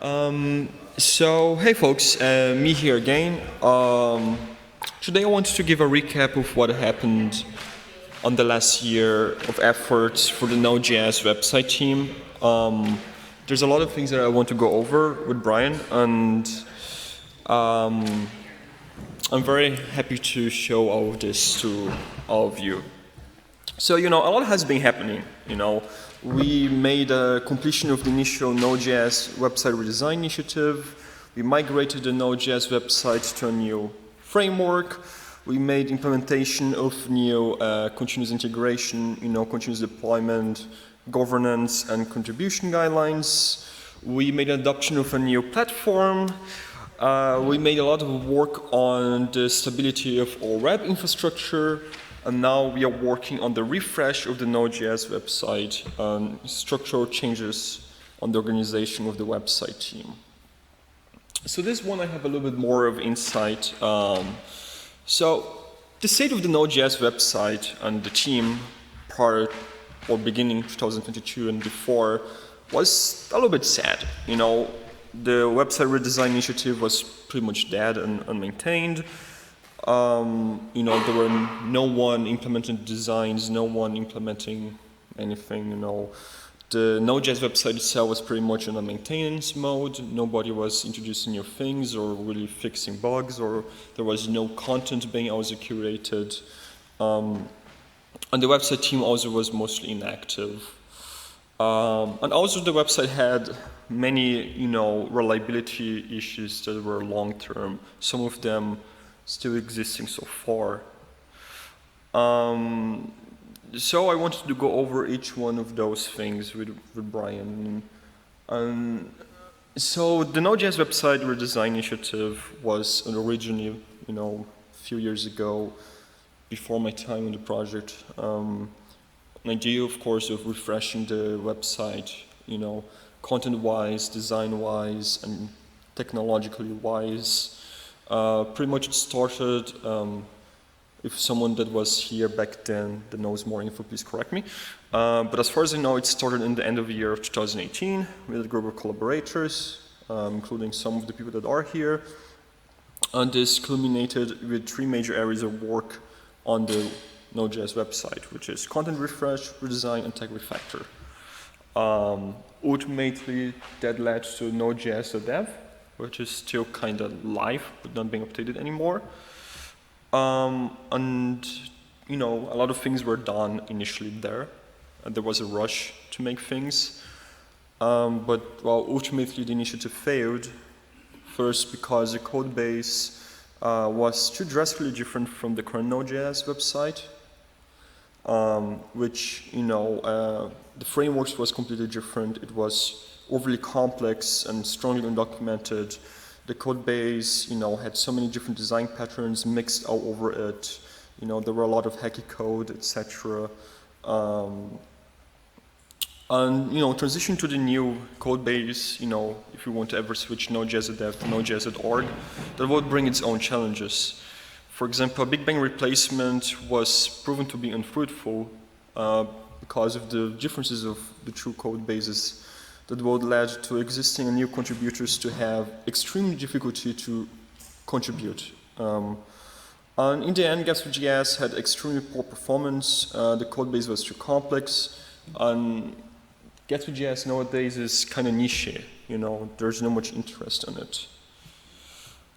So, hey folks, me here again. Today I wanted to give a recap of what happened on the last year of efforts for the Node.js website team. There's a lot of things that I want to go over with Brian, and I'm very happy to show all of this to all of you. So, a lot has been happening, We made a completion of the initial Node.js website redesign initiative. We migrated the Node.js website to a new framework. We made implementation of new continuous integration, continuous deployment, governance, and contribution guidelines. We made adoption of a new platform. We made a lot of work on the stability of our web infrastructure. And now we are working on the refresh of the Node.js website and structural changes on the organization of the website team. So this one I have a little bit more of insight. So the state of the Node.js website and the team prior or beginning 2022 and before was a little bit sad. The website redesign initiative was pretty much dead and unmaintained. There were no one implementing designs, no one implementing anything, The Node.js website itself was pretty much in a maintenance mode. Nobody was introducing new things or really fixing bugs, or there was no content being also curated. And the website team also was mostly inactive. And also the website had many, reliability issues that were long-term. Some of them still existing so far. So I wanted to go over each one of those things with Brian. So the Node.js website redesign initiative was originally, a few years ago, before my time on the project, an idea, of course, of refreshing the website, content-wise, design-wise, and technologically wise. Pretty much it started, if someone that was here back then that knows more info, please correct me. But as far as I know, it started in the end of the year of 2018 with a group of collaborators, including some of the people that are here. And this culminated with three major areas of work on the Node.js website, which is content refresh, redesign, and tag refactor. Ultimately, that led to Node.js.dev, which is still kind of live, but not being updated anymore. And, a lot of things were done initially there. And there was a rush to make things. But ultimately the initiative failed. First, because the code base was too drastically different from the current Node.js website, which, the frameworks was completely different. It was overly complex and strongly undocumented. The code base, had so many different design patterns mixed all over it. There were a lot of hacky code, etc. And transition to the new code base, if you want to ever switch Node.js.dev to Node.js.org, that would bring its own challenges. For example, a Big Bang replacement was proven to be unfruitful because of the differences of the two code bases. That would lead to existing and new contributors to have extreme difficulty to contribute. And in the end, Gatsby.js had extremely poor performance. The code base was too complex. And Gatsby.js nowadays is kind of niche. There's not much interest in it.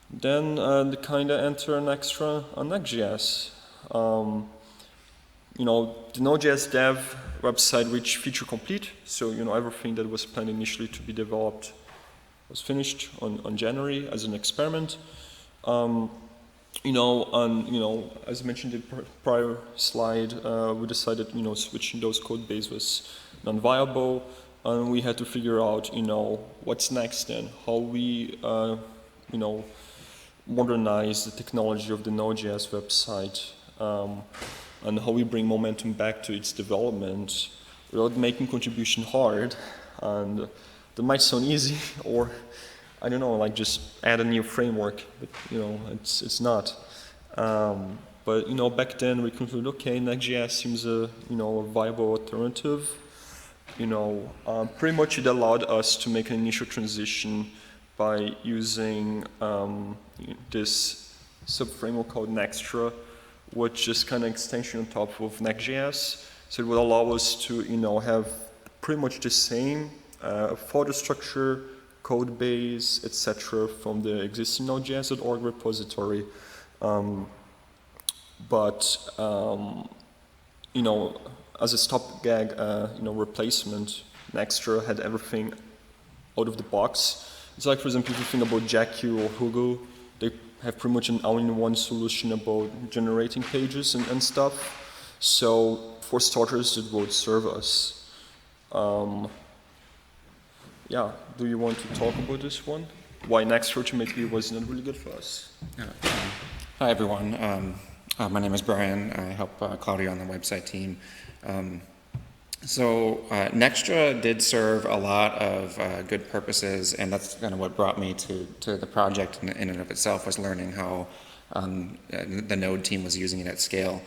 Then they kind of enter an extra on Next.js. The Node.js dev website reached feature complete, so everything that was planned initially to be developed was finished on January as an experiment. As mentioned in the prior slide, we decided switching those code base was non-viable, and we had to figure out what's next then, how we modernize the technology of the Node.js website. And how we bring momentum back to its development without making contribution hard. And that might sound easy, or I don't know, just add a new framework, but it's not. But back then we concluded, okay, Next.js seems a viable alternative. pretty much it allowed us to make an initial transition by using this subframework called Nextra, which is kind of extension on top of Next.js. So it would allow us to, have pretty much the same folder structure, code base, etc. from the existing Node.js.org repository. As a stopgap, replacement, Nextra had everything out of the box. It's like, for example, if you think about Jekyll or Hugo, they have pretty much an all-in-one solution about generating pages and stuff. So for starters, it would serve us. Yeah, do you want to talk about this one? Why Nextra ultimately was not really good for us? Hi everyone. My name is Brian. I help Claudio on the website team. Nextra did serve a lot of good purposes, and that's kind of what brought me to the project in and of itself, was learning how the Node team was using it at scale.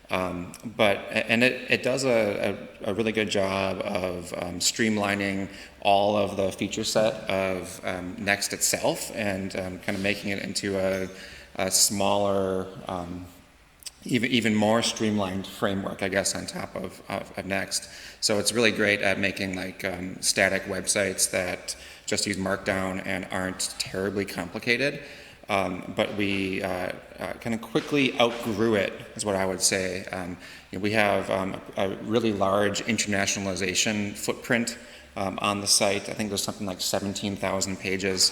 It does a really good job of streamlining all of the feature set of Next itself, and kind of making it into a smaller, even more streamlined framework, I guess, on top of Next. So it's really great at making static websites that just use Markdown and aren't terribly complicated. But we kind of quickly outgrew it, is what I would say. We have a really large internationalization footprint on the site. I think there's something like 17,000 pages,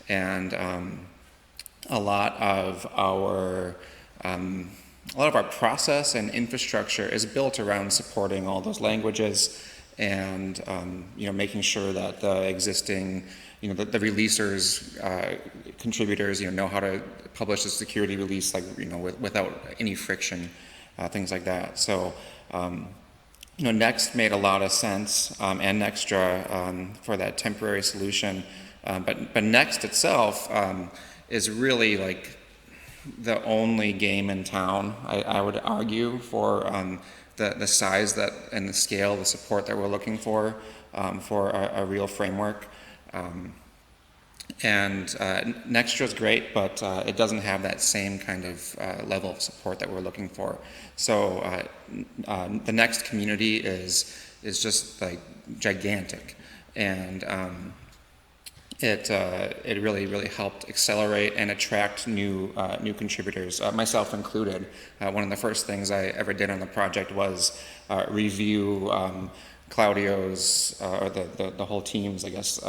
and a lot of our process and infrastructure is built around supporting all those languages, and making sure that the existing, the releasers, contributors, know how to publish a security release, without any friction, things like that. So, Next made a lot of sense, and Nextra for that temporary solution. But Next itself is really the only game in town, I would argue, for the size that and the scale, the support that we're looking for a real framework. Nextra is great, but it doesn't have that same kind of level of support that we're looking for. So the Next community is just gigantic, and it really helped accelerate and attract new contributors, myself included. One of the first things I ever did on the project was review Claudio's, or the whole team's, I guess,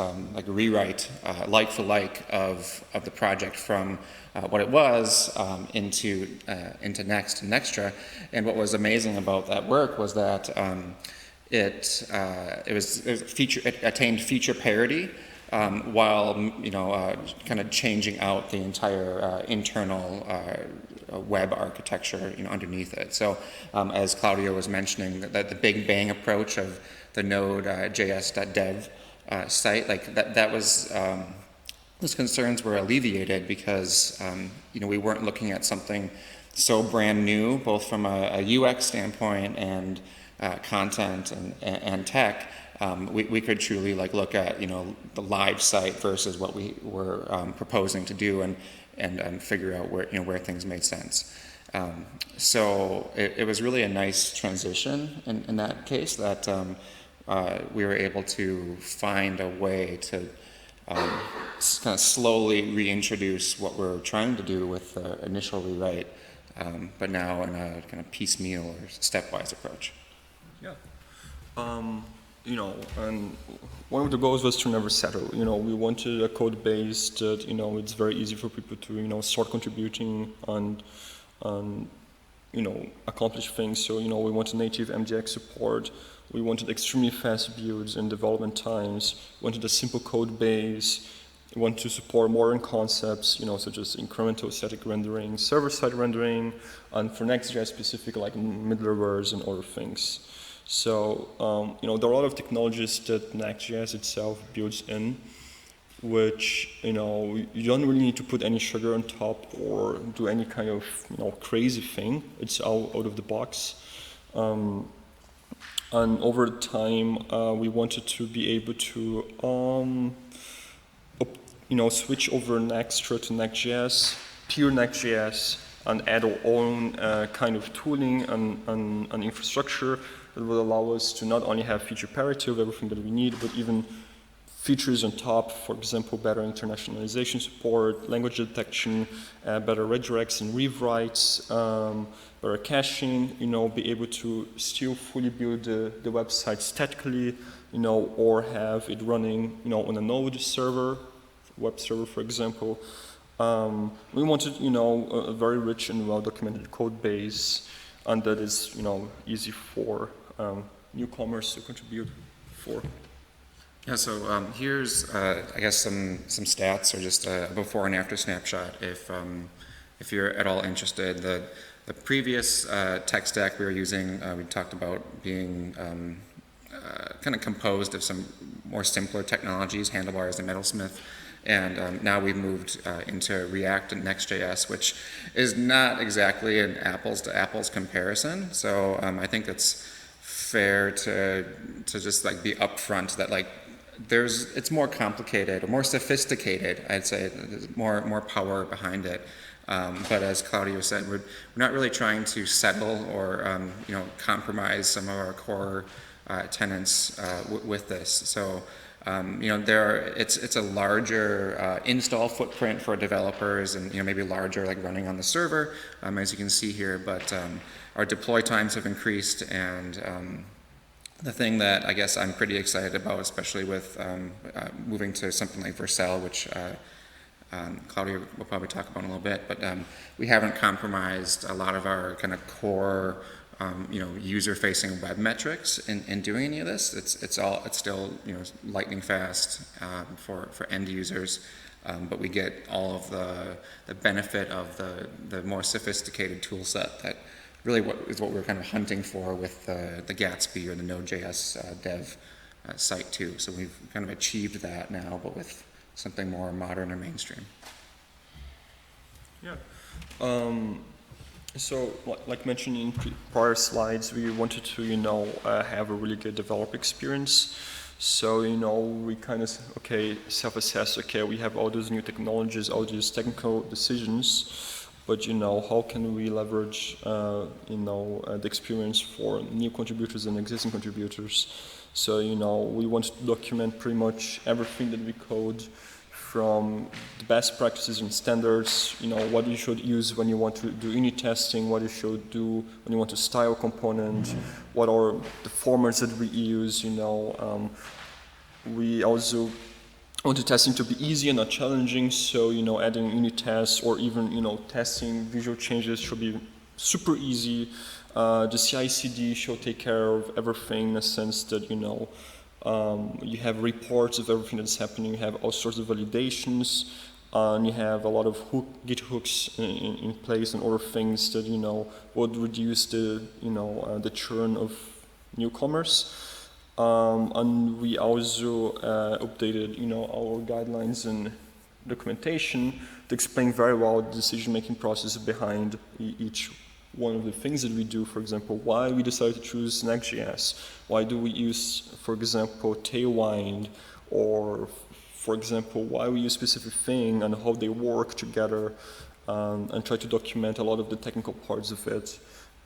rewrite, like for like, of the project from what it was into Next and Nextra. And what was amazing about that work was that it attained feature parity, while kind of changing out the entire internal web architecture underneath it. So as Claudio was mentioning, that the big bang approach of the Node js.dev site, that was those concerns were alleviated, because we weren't looking at something so brand new, both from a UX standpoint and content and tech. We could truly look at the live site versus what we were proposing to do, and figure out where things made sense. So it was really a nice transition in that case, that we were able to find a way to kind of slowly reintroduce what we're trying to do with the initial rewrite, but now in a kind of piecemeal or stepwise approach. Yeah. And one of the goals was to never settle. We wanted a code base that, it's very easy for people to, start contributing and accomplish things. So, we wanted native MDX support. We wanted extremely fast builds and development times. We wanted a simple code base. We wanted to support modern concepts, such as incremental static rendering, server-side rendering, and for Next.js specific, middlewares and other things. So, there are a lot of technologies that Next.js itself builds in, which, you don't really need to put any sugar on top or do any kind of, crazy thing. It's all out of the box. And over time, we wanted to be able to, switch over Extra to Next.js, pure Next.js, and add our own kind of tooling and infrastructure that will allow us to not only have feature parity of everything that we need, but even features on top, for example, better internationalization support, language detection, better redirects and rewrites, better caching, be able to still fully build the website statically, or have it running, on a node server, web server, for example. We wanted, a very rich and well-documented code base, and that is, easy for newcomers to contribute for. Yeah, so here's, I guess, some stats or just a before and after snapshot if you're at all interested. The previous tech stack we were using, we talked about being kind of composed of some more simpler technologies, handlebars and metalsmith. And now we've moved into React and Next.js, which is not exactly an apples to apples comparison. So I think it's fair to just like be upfront that like it's more complicated or more sophisticated. I'd say there's more power behind it. But as Claudio said, we're not really trying to settle or compromise some of our core tenets with this. So. It's a larger install footprint for developers, and maybe larger, like running on the server, as you can see here. But our deploy times have increased, and the thing that I guess I'm pretty excited about, especially with moving to something like Vercel, which Claudia will probably talk about in a little bit. But we haven't compromised a lot of our kind of core. User-facing web metrics in doing any of this. It's still lightning fast for end users, but we get all of the benefit of the more sophisticated tool set that really what we're kind of hunting for with the Gatsby or the Node.js dev site too. So we've kind of achieved that now, but with something more modern or mainstream. Yeah. So, like mentioned in prior slides, we wanted to, have a really good developer experience. So, we kind of, self-assess, we have all those new technologies, all these technical decisions, but, how can we leverage, the experience for new contributors and existing contributors? So, we want to document pretty much everything that we code, from the best practices and standards, what you should use when you want to do unit testing, what you should do when you want to style a component, what are the formats that we use, We also want the testing to be easy and not challenging, so, adding unit tests or even, testing visual changes should be super easy. The CI/CD should take care of everything in a sense that, you have reports of everything that's happening, you have all sorts of validations, and you have a lot of Git hooks in place and other things that, would reduce the churn of newcomers. And we also updated, our guidelines and documentation to explain very well the decision-making process behind each one of the things that we do. For example, why we decided to choose Next.js, why do we use, for example, Tailwind, or for example, why we use specific thing and how they work together, and try to document a lot of the technical parts of it.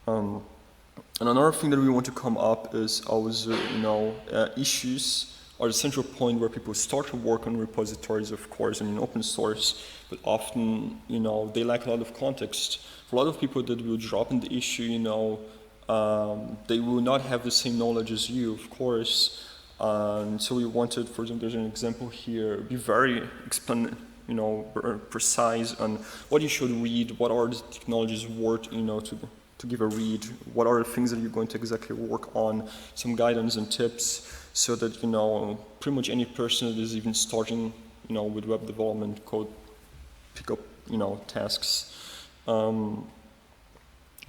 And another thing that we want to come up is also, issues are the central point where people start to work on repositories, of course, and in open source, but often, they lack a lot of context. For a lot of people that will drop in the issue, they will not have the same knowledge as you, of course. And so we wanted, for example, there's an example here, be very precise on what you should read, what are the technologies worth, to give a read, what are the things that you're going to exactly work on, some guidance and tips, so that, pretty much any person that is even starting, with web development could pick up, tasks. And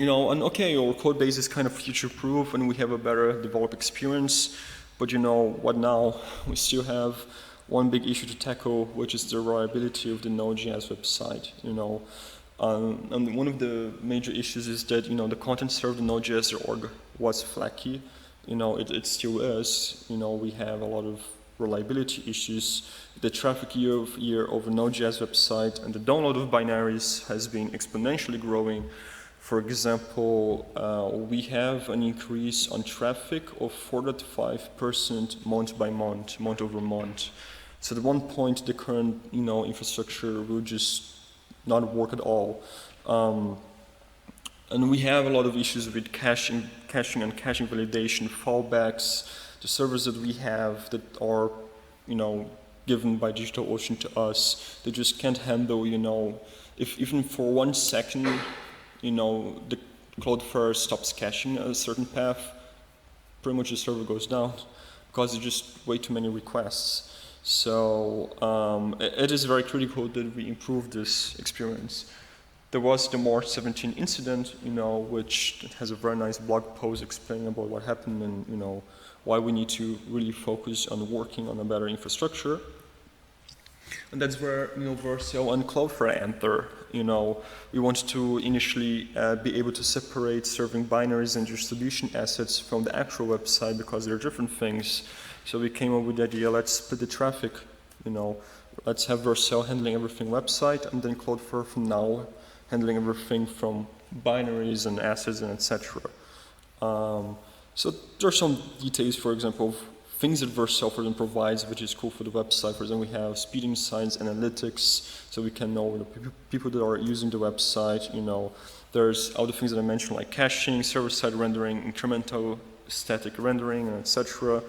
our code base is kind of future-proof and we have a better developer experience, but what now? We still have one big issue to tackle, which is the reliability of the Node.js website, And one of the major issues is that, the content served in Node.js org was flaky. it still is. We have a lot of reliability issues. The traffic year-over-year over Node.js website and the download of binaries has been exponentially growing. For example, we have an increase on traffic of 4.5% month by month, month over month. So at one point, the current infrastructure will just not work at all. And we have a lot of issues with caching and caching validation, fallbacks, the servers that we have that are, given by DigitalOcean to us, they just can't handle, if even for 1 second, the Cloudflare stops caching a certain path, pretty much the server goes down because there's just way too many requests. So it is very critical that we improve this experience. There was the March 17 incident, which has a very nice blog post explaining about what happened and, why we need to really focus on working on a better infrastructure. And that's where, Vercel and Cloudflare enter. We want to initially be able to separate serving binaries and distribution assets from the actual website because they're different things. So we came up with the idea, let's split the traffic, let's have Vercel handling everything website and then Cloudflare from now handling everything from binaries and assets and etc. So there are some details, for example, of things that Vercel for them provides, which is cool for the website. For example, we have speed insights, analytics, so we can know the people that are using the website. There's other things that I mentioned like caching, server-side rendering, incremental static rendering, etc.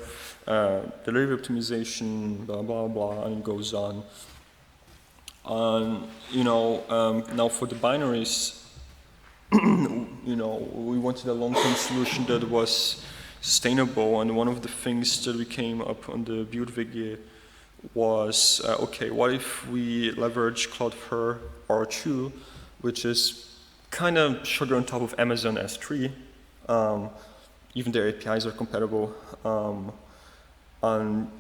Delivery optimization, blah blah blah, and it goes on. Now for the binaries, we wanted a long-term solution that was sustainable, and one of the things that we came up on the build wiki was, okay, what if we leverage Cloudflare R2, which is kind of sugar on top of Amazon S3, even their APIs are compatible, and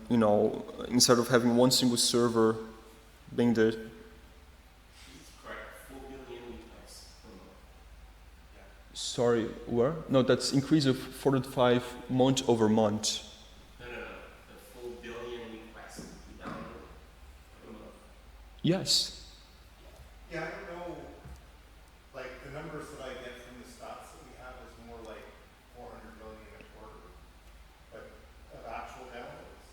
instead of having one single server being the Sorry, where? No, that's increase of 4.5 month over month. No. The full billion requests download per month. Yes. Yeah, I don't know, like the numbers that I get from the stats that we have is more like 400 million a quarter, but of actual downloads.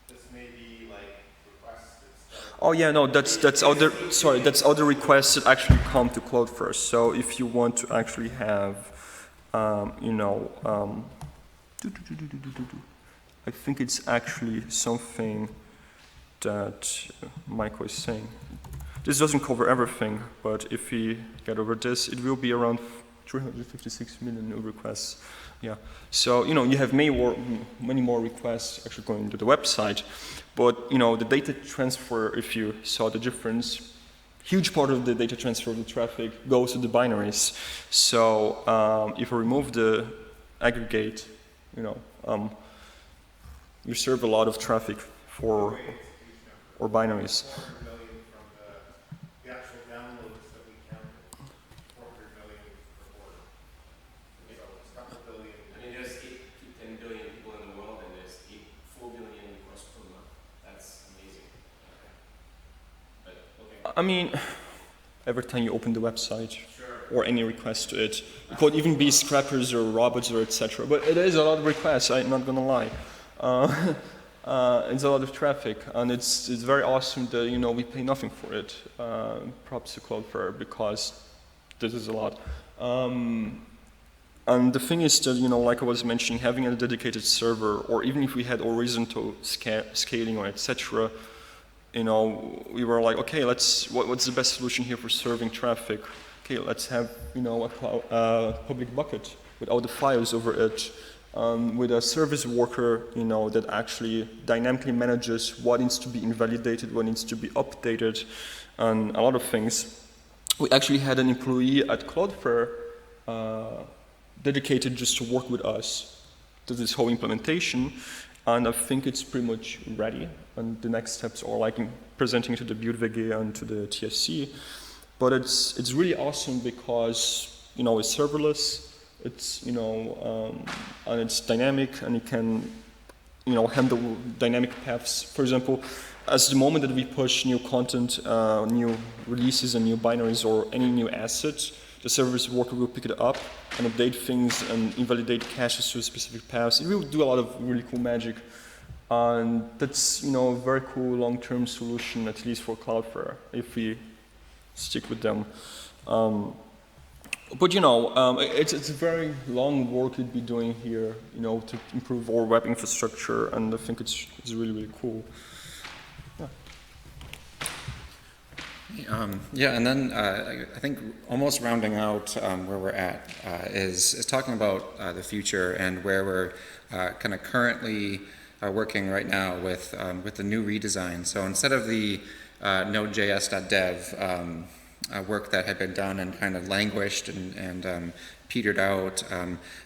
This may be like requests that start. Oh yeah, no, that's other requests that actually come to Cloudflare. So if you want to actually have, I think it's actually something that Michael is saying. This doesn't cover everything, but if we get over this, it will be around 356 million new requests. Yeah. So you have many more requests actually going to the website, but the data transfer, if you saw the difference, huge part of the data transfer of the traffic goes to the binaries. So if we remove the aggregate, you serve a lot of traffic for or binaries. 400 million from the actual downloads that we counted. 400 million per quarter. So it's a couple billion. I mean, there's 8 to 10 billion people in the world, and there's 4 billion requests per month. That's amazing. Okay. But okay. I mean, every time you open the website Sure. or any request to it, it could even be scrappers or robots or etc. But it is a lot of requests. I'm not gonna lie. It's a lot of traffic, and it's very awesome that we pay nothing for it. Props to Cloudflare because this is a lot. And the thing is that like I was mentioning, having a dedicated server, or even if we had horizontal scaling or etc. We were like, okay, what's the best solution here for serving traffic? Okay, let's have a public bucket with all the files over it. With a service worker, that actually dynamically manages what needs to be invalidated, what needs to be updated, and a lot of things. We actually had an employee at Cloudflare dedicated just to work with us to this whole implementation, and I think it's pretty much ready. And the next steps are like presenting to the build wiki and to the TSC. But it's really awesome because it's serverless. It's and it's dynamic, and it can handle dynamic paths. For example, as the moment that we push new content, new releases and new binaries or any new assets, the service worker will pick it up and update things and invalidate caches to specific paths. It will do a lot of really cool magic, and that's a very cool long-term solution, at least for Cloudflare, if we stick with them. But it's a very long work we'd be doing here, to improve our web infrastructure, and I think it's really, really cool. Yeah, and then I think almost rounding out where we're at is talking about the future and where we're kind of currently working right now with the new redesign. So instead of the Node.js.dev work that had been done and kind of languished and petered out,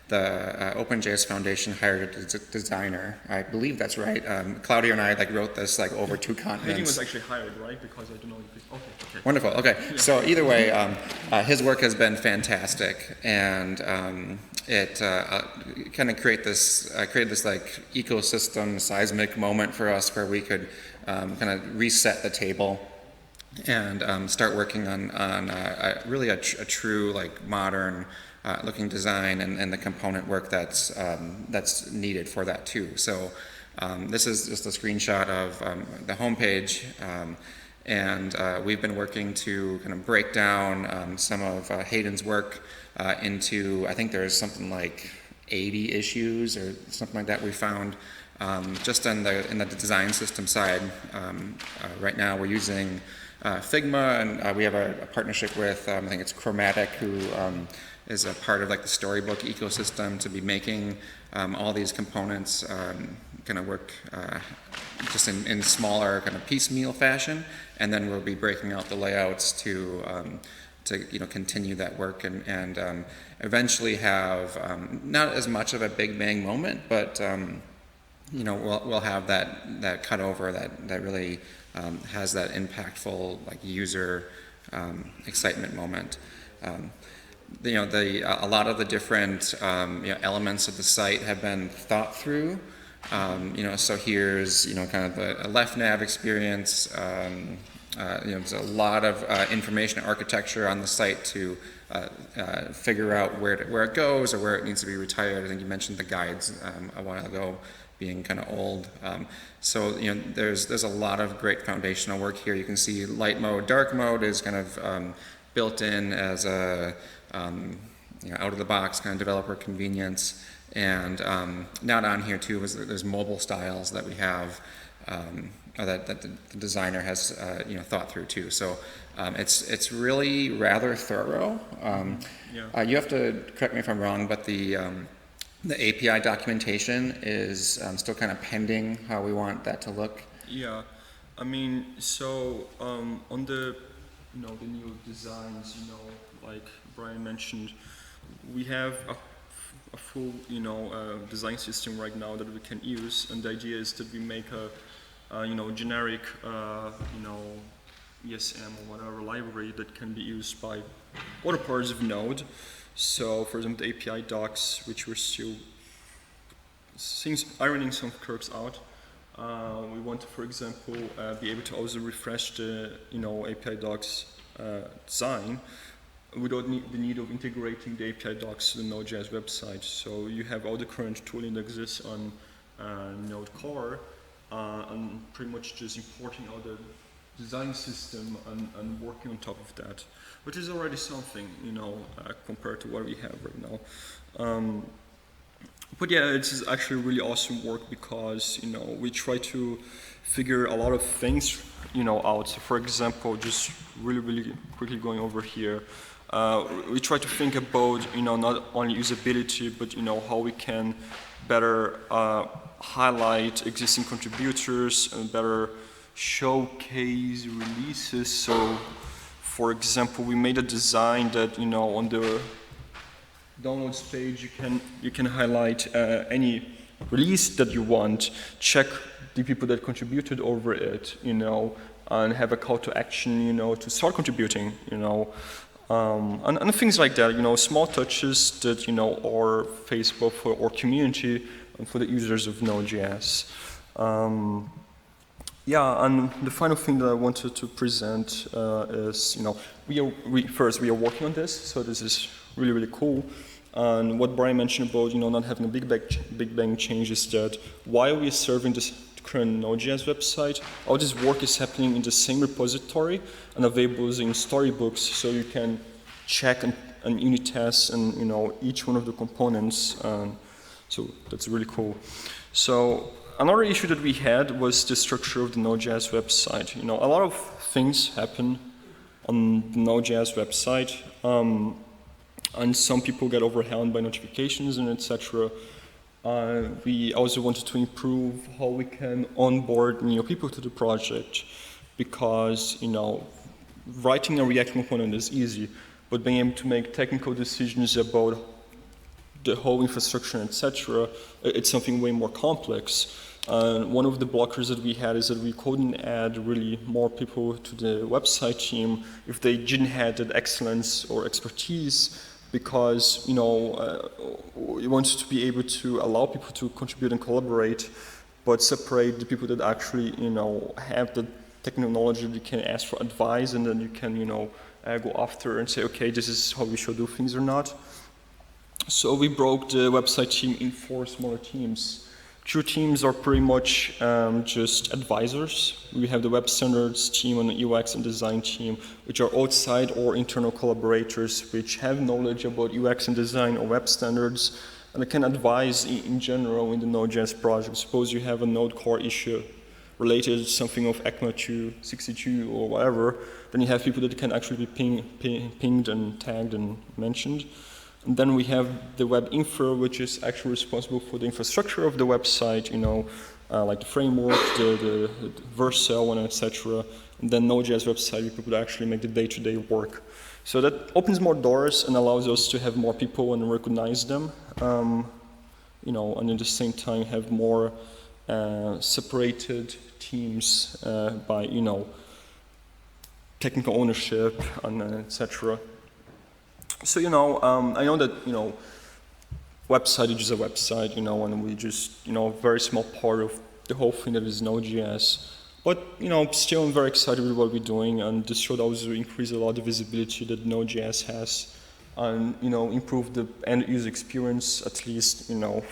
the OpenJS Foundation hired a designer. I believe that's right. Claudio and I wrote this over 2 continents. Hayden was actually hired, right? Because I don't know if okay. Wonderful. Okay. Yeah. So either way, his work has been fantastic, and it kind of created this ecosystem seismic moment for us where we could kind of reset the table and start working on really a true modern looking design and the component work that's needed for that too. So this is just a screenshot of the homepage, and we've been working to kind of break down some of Hayden's work into, I think there's something like 80 issues or something like that we found just in the design system side. Right now we're using Figma, and we have a partnership with, I think it's Chromatic, who is a part of the Storybook ecosystem, to be making all these components kind of work just in smaller kind of piecemeal fashion, and then we'll be breaking out the layouts to continue that work and eventually have not as much of a big bang moment, but we'll have that cutover that really has that impactful user excitement moment. A lot of the different elements of the site have been thought through. So here's kind of a left nav experience. There's a lot of information architecture on the site to figure out where it goes or where it needs to be retired. I think you mentioned the guides a while ago being kind of old. So there's a lot of great foundational work here. You can see light mode, dark mode is kind of built in as a out of the box kind of developer convenience. And not on here too is there's mobile styles that we have that the designer has thought through too. So it's really rather thorough. You have to correct me if I'm wrong, but the API documentation is still kind of pending how we want that to look. Yeah, I mean, so on the the new designs, like Brian mentioned, we have a full design system right now that we can use, and the idea is that we make a generic ESM or whatever library that can be used by other parts of Node. So, for example, the API docs, which we're still ironing some quirks out. We want to, for example, be able to also refresh the API docs design without the need of integrating the API docs to the Node.js website. So you have all the current tooling that exists on Node Core, and pretty much just importing all the design system and working on top of that, which is already something, compared to what we have right now. But yeah, it's actually really awesome work because, we try to figure a lot of things, out. So for example, just really quickly going over here, we try to think about, not only usability, but, how we can better highlight existing contributors and better showcase releases. So, for example, we made a design that on the downloads page you can highlight any release that you want, check the people that contributed over it, and have a call to action, to start contributing, And things like that, small touches that, are feasible for our community and for the users of Node.js. Yeah, and the final thing that I wanted to present is, we are working on this, so this is really, really cool. And what Brian mentioned about, not having a big bang change is that while we're serving this current Node.js website, all this work is happening in the same repository and available in storybooks, so you can check and unit test and, each one of the components. So that's really cool. So another issue that we had was the structure of the Node.js website. A lot of things happen on the Node.js website, and some people get overwhelmed by notifications and etc. We also wanted to improve how we can onboard new people to the project, because writing a React component is easy, but being able to make technical decisions about the whole infrastructure, etc., it's something way more complex. One of the blockers that we had is that we couldn't add really more people to the website team if they didn't have that excellence or expertise, because we wanted to be able to allow people to contribute and collaborate, but separate the people that actually have the technical knowledge that you can ask for advice, and then you can go after and say, okay, this is how we should do things or not. So we broke the website team in 4 smaller teams. 2 teams are pretty much just advisors. We have the web standards team and the UX and design team, which are outside or internal collaborators which have knowledge about UX and design or web standards, and they can advise in general in the Node.js project. Suppose you have a Node core issue related to something of ECMA 262 or whatever, then you have people that can actually be pinged and tagged and mentioned. And then we have the web infra, which is actually responsible for the infrastructure of the website, like the framework, the Vercel, and etc. And then Node.js website, people that actually make the day-to-day work. So that opens more doors and allows us to have more people and recognize them, and at the same time have more separated teams by, technical ownership and etc. So, I know that, website is just a website, and we just, a very small part of the whole thing that is Node.js. But, still I'm very excited with what we're doing, and this should also increase a lot of visibility that Node.js has, and, improve the end user experience, at least, the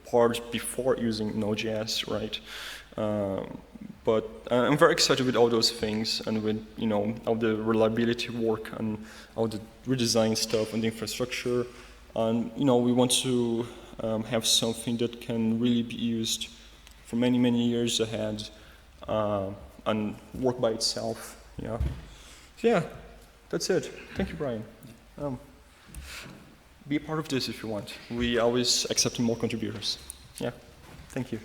part before using Node.js, right? But I'm very excited with all those things, and with all the reliability work and all the redesign stuff and the infrastructure, and we want to have something that can really be used for many years ahead, and work by itself. Yeah. So yeah, that's it. Thank you, Brian. Be a part of this if you want. We always accept more contributors. Yeah. Thank you.